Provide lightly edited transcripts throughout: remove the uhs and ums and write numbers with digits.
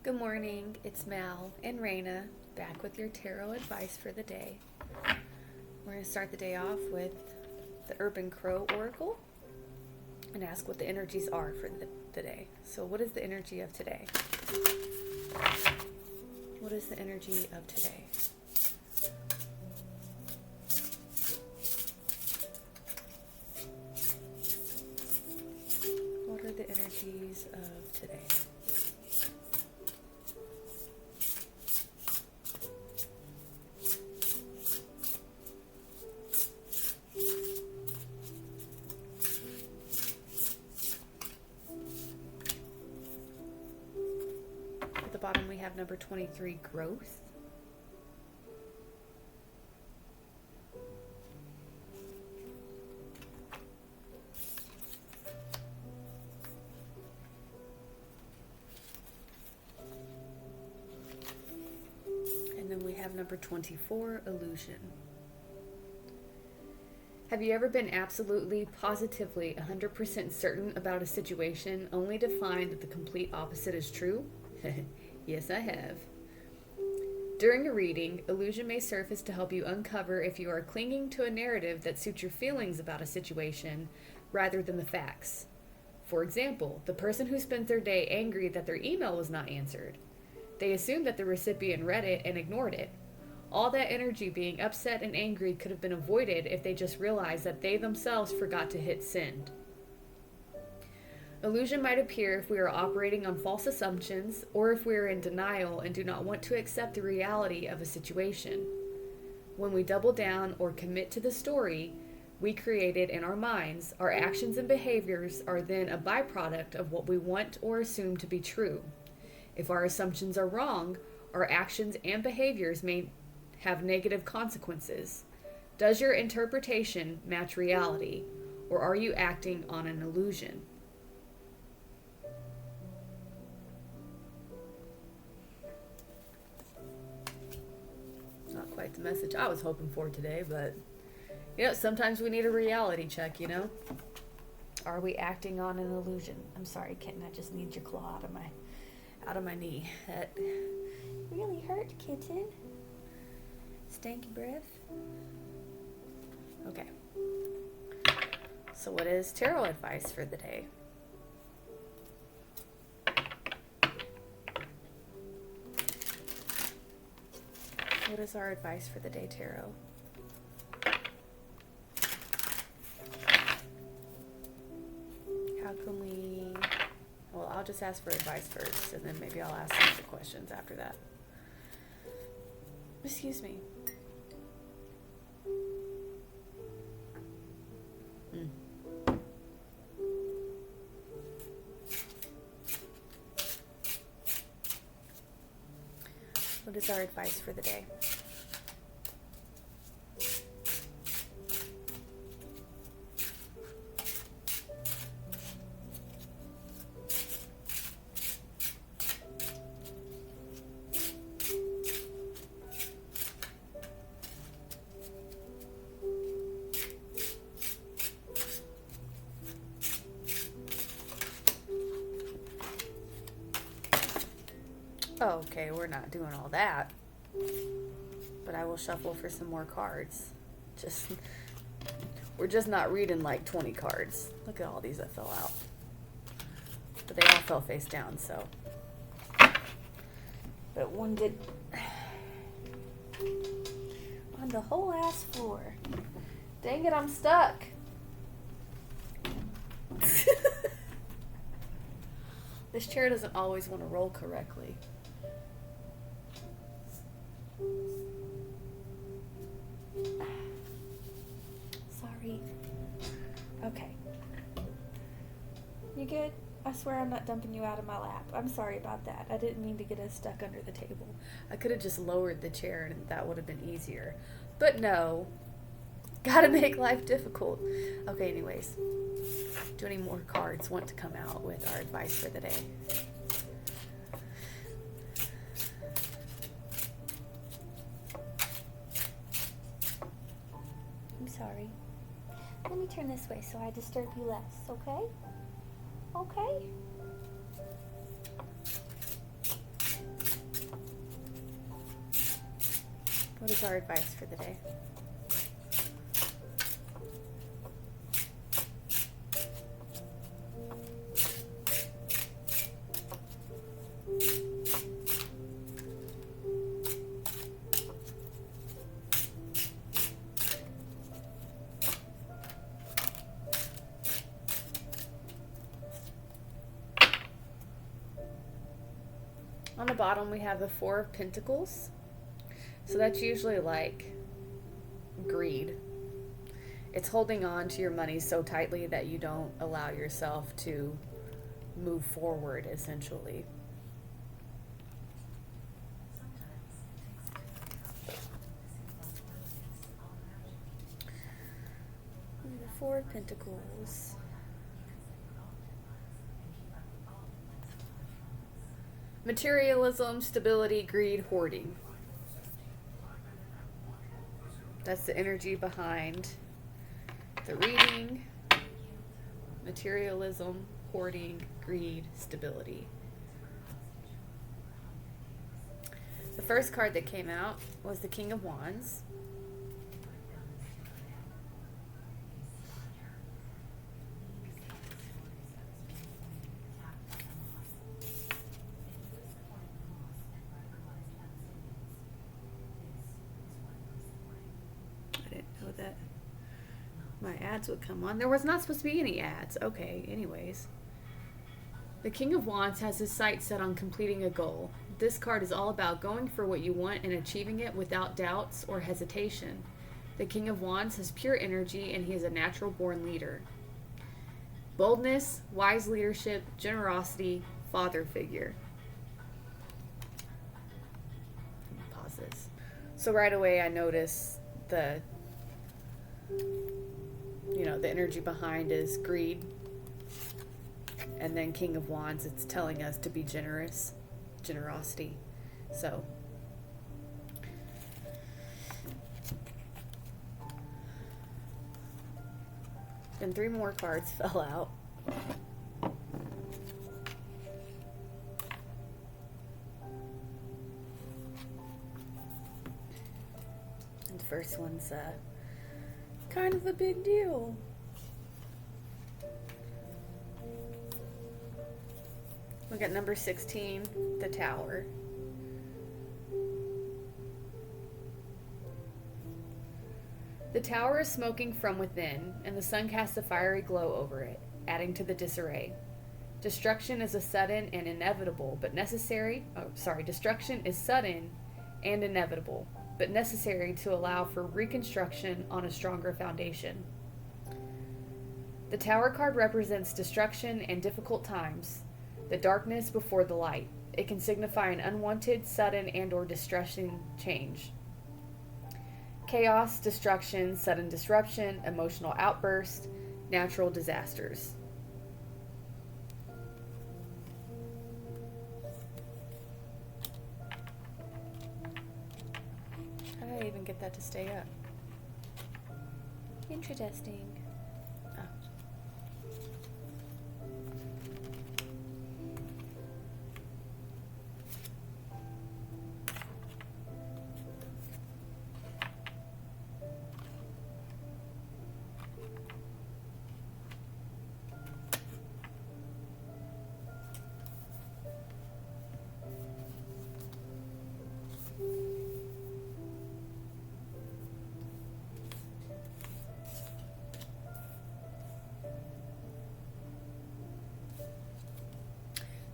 Good morning, it's Mal and Raina back with your tarot advice for the day. We're going to start the day off with the Urban Crow Oracle and ask what the energies are for the day. So what is the energy of today? What is the energy of today? What are the energies of today? At the bottom we have number 23, growth. And then we have number 24, illusion. Have you ever been absolutely, positively, 100% certain about a situation only to find that the complete opposite is true? Yes, I have. During a reading, illusion may surface to help you uncover if you are clinging to a narrative that suits your feelings about a situation rather than the facts. For example, the person who spent their day angry that their email was not answered. They assumed that the recipient read it and ignored it. All that energy being upset and angry could have been avoided if they just realized that they themselves forgot to hit send. Illusion might appear if we are operating on false assumptions or if we are in denial and do not want to accept the reality of a situation. When we double down or commit to the story we created in our minds, our actions and behaviors are then a byproduct of what we want or assume to be true. If our assumptions are wrong, our actions and behaviors may have negative consequences. Does your interpretation match reality, or are you acting on an illusion? Not quite the message I was hoping for today, but sometimes we need a reality check, Are we acting on an illusion? I'm sorry, kitten, I just need your claw out of my knee. That really hurt, kitten. Stanky breath. Okay. So what is tarot advice for the day? What is our advice for the day, tarot? How can we... Well, I'll just ask for advice first, and then maybe I'll ask some other questions after that. Excuse me. What is our advice for the day? Okay, we're not doing all that. But I will shuffle for some more cards. We're just not reading like 20 cards. Look at all these that fell out. But they all fell face down, so. But one did on the whole ass floor. Dang it, I'm stuck. This chair doesn't always want to roll correctly. Sorry. Okay. You good? I swear I'm not dumping you out of my lap. I'm sorry about that. I didn't mean to get us stuck under the table. I could have just lowered the chair and that would have been easier. But no. Gotta make life difficult. Okay, anyways. Do any more cards want to come out with our advice for the day? I'm sorry. Let me turn this way so I disturb you less, okay? Okay? What is our advice for the day? On the bottom, we have the Four of Pentacles. So that's usually like greed. It's holding on to your money so tightly that you don't allow yourself to move forward, essentially. The Four of Pentacles. Materialism, stability, greed, hoarding. That's the energy behind the reading. Materialism, hoarding, greed, stability. The first card that came out was the King of Wands. That my ads would come on. There was not supposed to be any ads. Okay, anyways. The King of Wands has his sights set on completing a goal. This card is all about going for what you want and achieving it without doubts or hesitation. The King of Wands has pure energy and he is a natural born leader. Boldness, wise leadership, generosity, father figure. Pause this. So right away I notice the energy behind is greed. And then King of Wands, it's telling us to be generous. Generosity. So. Then 3 more cards fell out. And the first one's kind of a big deal. We got number 16, the Tower. The tower is smoking from within, and the sun casts a fiery glow over it, adding to the disarray. Destruction is sudden and inevitable, but necessary to allow for reconstruction on a stronger foundation. The Tower card represents destruction and difficult times, the darkness before the light. It can signify an unwanted, sudden, and/or distressing change. Chaos, destruction, sudden disruption, emotional outburst, natural disasters. How did I even get that to stay up? Interesting. Oh.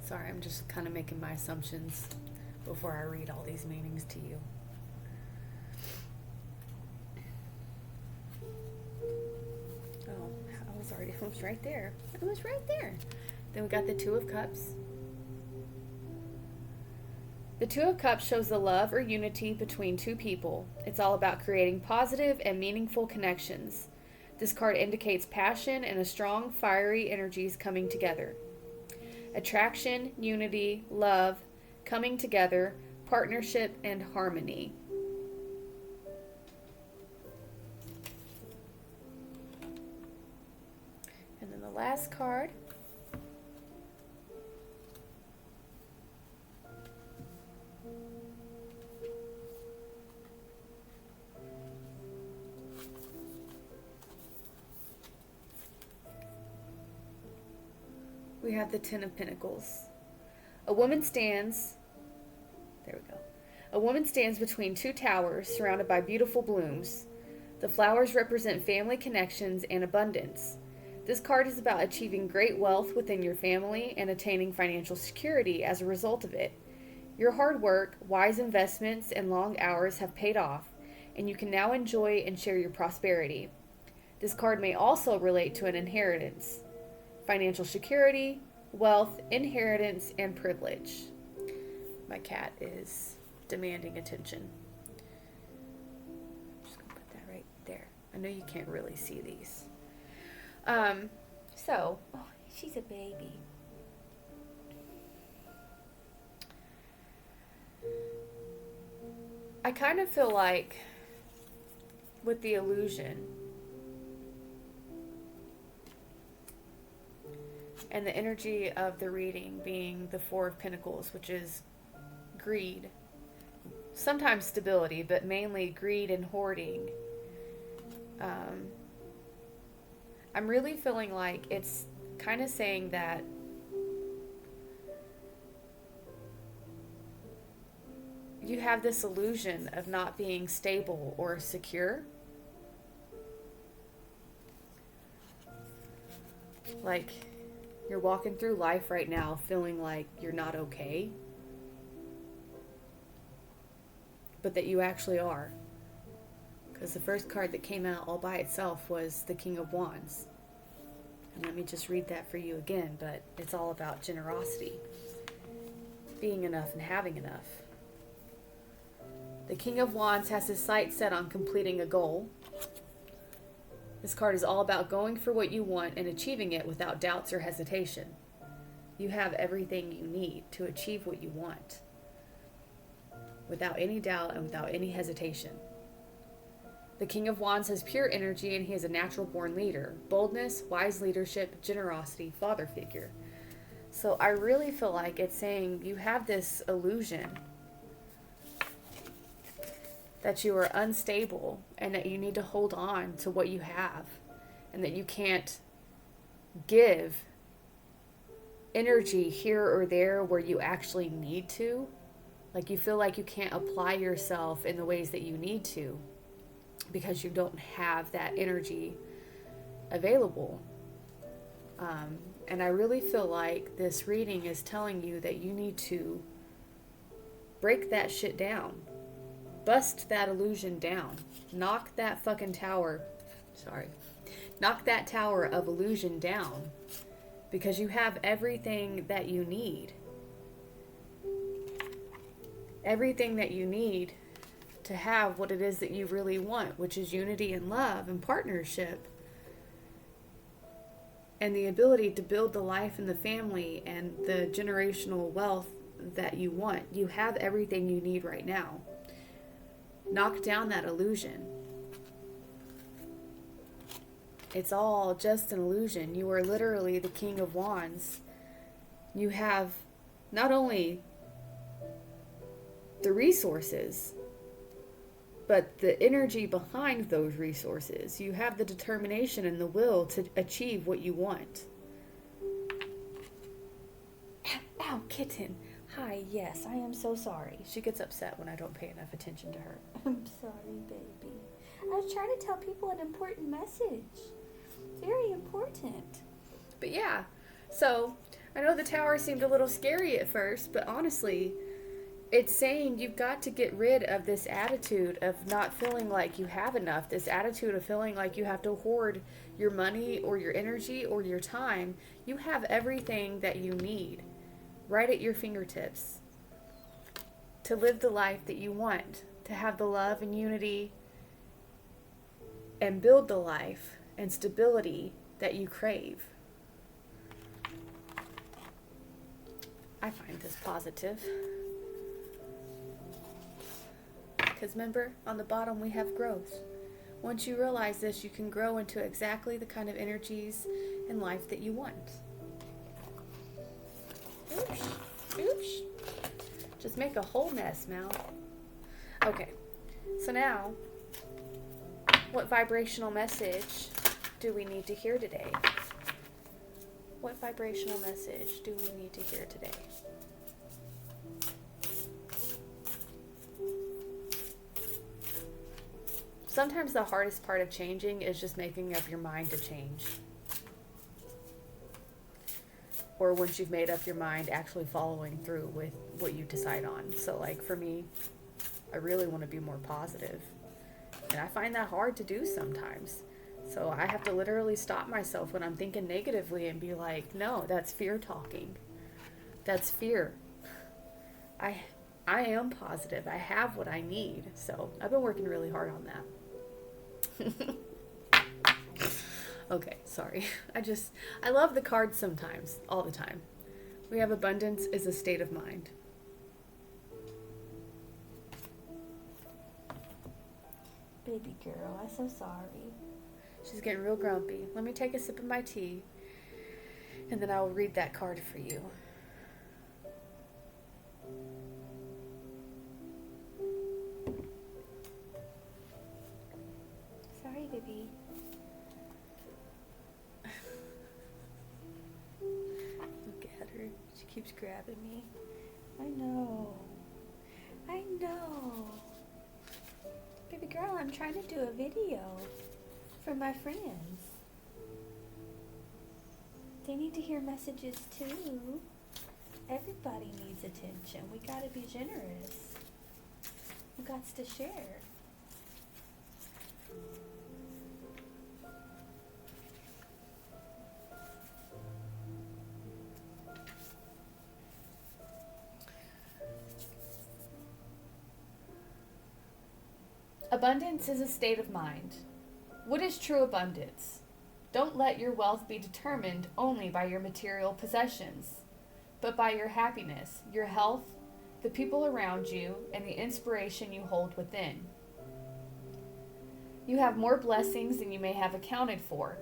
Sorry, I'm just kind of making my assumptions before I read all these meanings to you. Oh, I was right there. It was right there. Then we got the Two of Cups. The Two of Cups shows the love or unity between two people. It's all about creating positive and meaningful connections. This card indicates passion and a strong, fiery energies coming together. Attraction, unity, love, coming together, partnership, and harmony. And then the last card. we have the Ten of Pentacles. A woman stands, there we go. A woman stands between two towers surrounded by beautiful blooms. The flowers represent family connections and abundance. This card is about achieving great wealth within your family and attaining financial security as a result of it. Your hard work, wise investments, and long hours have paid off, and you can now enjoy and share your prosperity. This card may also relate to an inheritance, financial security, wealth, inheritance, and privilege. My cat is demanding attention. I'm just going to put that right there. I know you can't really see these. Oh, she's a baby. I kind of feel like with the illusion and the energy of the reading being the Four of Pentacles, which is greed, sometimes stability, but mainly greed and hoarding. I'm really feeling like it's kind of saying that you have this illusion of not being stable or secure. Like you're walking through life right now feeling like you're not okay, but that you actually are. Because the first card that came out all by itself was the King of Wands. And let me just read that for you again, but it's all about generosity, being enough and having enough. The King of Wands has his sights set on completing a goal. This card is all about going for what you want and achieving it without doubts or hesitation. You have everything you need to achieve what you want, without any doubt and without any hesitation. The King of Wands has pure energy and he is a natural born leader. Boldness, wise leadership, generosity, father figure. So I really feel like it's saying you have this illusion that you are unstable and that you need to hold on to what you have and that you can't give energy here or there where you actually need to. Like you feel like you can't apply yourself in the ways that you need to because you don't have that energy available. And I really feel like this reading is telling you that you need to break that shit down. Bust that illusion down. Knock that fucking tower. Knock that tower of illusion down. Because you have everything that you need. Everything that you need to have what it is that you really want, which is unity and love and partnership. And the ability to build the life and the family and the generational wealth that you want. You have everything you need right now. Knock down that illusion. It's all just an illusion. You are literally the King of Wands. You have not only the resources, but the energy behind those resources. You have the determination and the will to achieve what you want. Ow, kitten. Hi, yes, I am so sorry. She gets upset when I don't pay enough attention to her. I'm sorry, baby. I was trying to tell people an important message. Very important. But yeah, so I know the tower seemed a little scary at first, but honestly, it's saying you've got to get rid of this attitude of not feeling like you have enough, this attitude of feeling like you have to hoard your money or your energy or your time. You have everything that you need right at your fingertips to live the life that you want, to have the love and unity and build the life and stability that you crave. I find this positive. Because remember, on the bottom we have growth. Once you realize this, you can grow into exactly the kind of energies in life that you want. Oops. Oops. Just make a whole mess, Mal. Okay. So now, what vibrational message do we need to hear today? What vibrational message do we need to hear today? Sometimes the hardest part of changing is just making up your mind to change. Or once you've made up your mind, actually following through with what you decide on. So like for me, I really want to be more positive. And I find that hard to do sometimes. So I have to literally stop myself when I'm thinking negatively and be like, no, that's fear talking. That's fear. I am positive. I have what I need. So I've been working really hard on that. Okay, sorry. I love the cards sometimes, all the time. We have abundance is a state of mind. Baby girl, I'm so sorry. She's getting real grumpy. Let me take a sip of my tea, and then I will read that card for you. Sorry, baby. Look at her. She keeps grabbing me. I know. Baby girl, I'm trying to do a video for my friends. They need to hear messages too. Everybody needs attention. We gotta be generous. We got to share. Abundance is a state of mind. What is true abundance? Don't let your wealth be determined only by your material possessions, but by your happiness, your health, the people around you, and the inspiration you hold within. You have more blessings than you may have accounted for.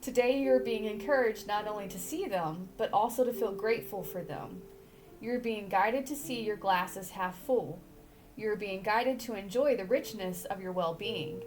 Today you're being encouraged not only to see them, but also to feel grateful for them. You're being guided to see your glasses half full. You're being guided to enjoy the richness of your well-being.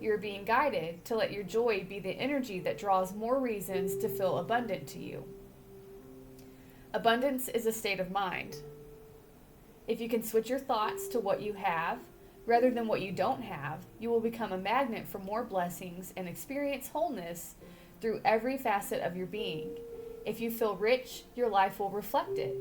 You're being guided to let your joy be the energy that draws more reasons to feel abundant to you. Abundance is a state of mind. If you can switch your thoughts to what you have, rather than what you don't have, you will become a magnet for more blessings and experience wholeness through every facet of your being. If you feel rich, your life will reflect it.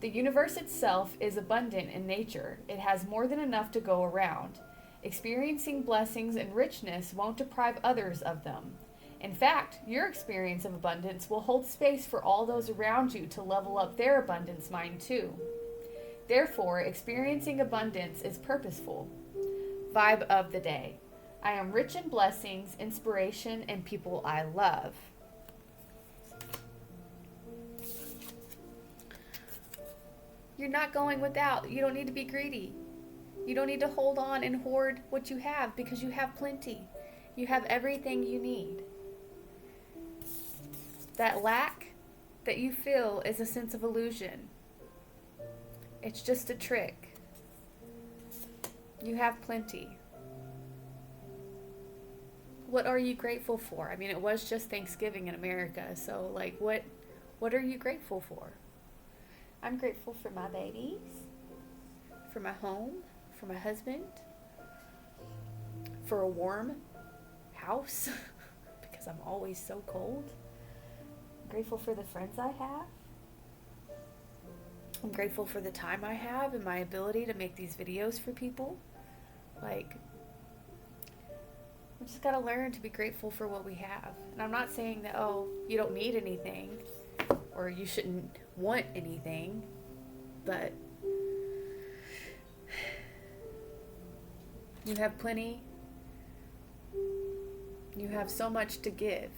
The universe itself is abundant in nature. It has more than enough to go around. Experiencing blessings and richness won't deprive others of them. In fact, your experience of abundance will hold space for all those around you to level up their abundance mind too. Therefore, experiencing abundance is purposeful. Vibe of the day. I am rich in blessings, inspiration, and people I love. You're not going without. You don't need to be greedy. You don't need to hold on and hoard what you have because you have plenty. You have everything you need. That lack that you feel is a sense of illusion. It's just a trick. You have plenty. What are you grateful for? I mean, it was just Thanksgiving in America, so like what are you grateful for? I'm grateful for my babies. For my home, for my husband, for a warm house because I'm always so cold. I'm grateful for the friends I have. I'm grateful for the time I have and my ability to make these videos for people. Like, we just gotta learn to be grateful for what we have. And I'm not saying that, oh, you don't need anything or you shouldn't want anything, but you have plenty. You have so much to give.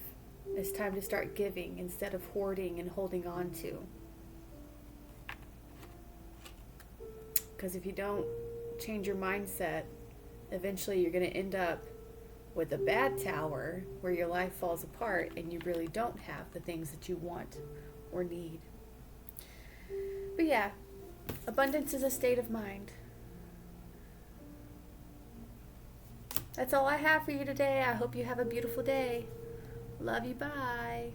It's time to start giving instead of hoarding and holding on to. Because if you don't change your mindset, eventually you're going to end up with a bad tower where your life falls apart and you really don't have the things that you want or need. But yeah, abundance is a state of mind. That's all I have for you today. I hope you have a beautiful day. Love you. Bye.